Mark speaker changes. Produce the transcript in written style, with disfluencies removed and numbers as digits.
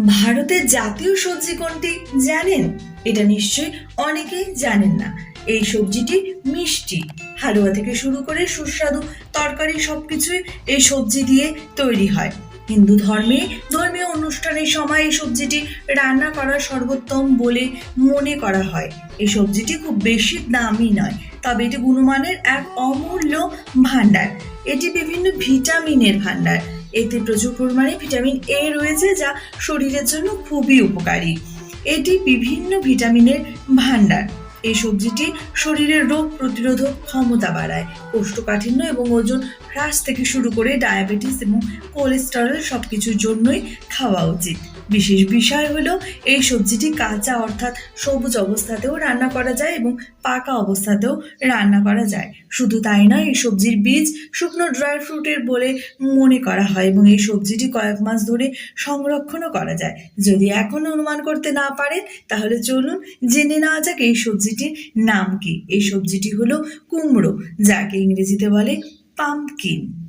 Speaker 1: ভারতের জাতীয় সবজি কোনটি জানেন? এটা নিশ্চয়ই অনেকেই জানেন না। এই সবজিটি মিষ্টি, হালুয়া থেকে শুরু করে সুস্বাদু তরকারি সবকিছুই এই সবজি দিয়ে তৈরি হয়। হিন্দু ধর্মে ধর্মীয় অনুষ্ঠানের সময় এই সবজিটি রান্না করা সর্বোত্তম বলে মনে করা হয়। এই সবজিটি খুব বেশি দামি নয়, তবে এটি গুণমানের এক অমূল্য ভাণ্ডার। এটি বিভিন্ন ভিটামিনের ভাণ্ডার। এতে প্রচুর পরিমাণে ভিটামিন এ রয়েছে, যা শরীরের জন্য খুবই উপকারী। এটি বিভিন্ন ভিটামিনের ভাণ্ডার। এই সবজিটি শরীরের রোগ প্রতিরোধক ক্ষমতা বাড়ায়, কোষ্ঠকাঠিন্য এবং ওজন হ্রাস থেকে শুরু করে ডায়াবেটিস এবং কোলেস্টেরল সবকিছুর জন্যই খাওয়া উচিত। বিশেষ বিষয় হলো এই সবজিটি কাঁচা অর্থাৎ সবুজ অবস্থাতেও রান্না করা যায় এবং পাকা অবস্থাতেও রান্না করা যায়। শুধু তাই নয়, এই সবজির বীজ শুকনো ড্রাই ফ্রুটের বলে মনে করা হয় এবং এই সবজিটি কয়েক মাস ধরে সংরক্ষণও করা যায়। যদি এখনো অনুমান করতে না পারেন, তাহলে চলুন জেনে নেওয়া যাক এই সবজিটির নাম কি। এই সবজিটি হলো কুমড়ো, যাকে ইংরেজিতে বলে পাম্পকিন।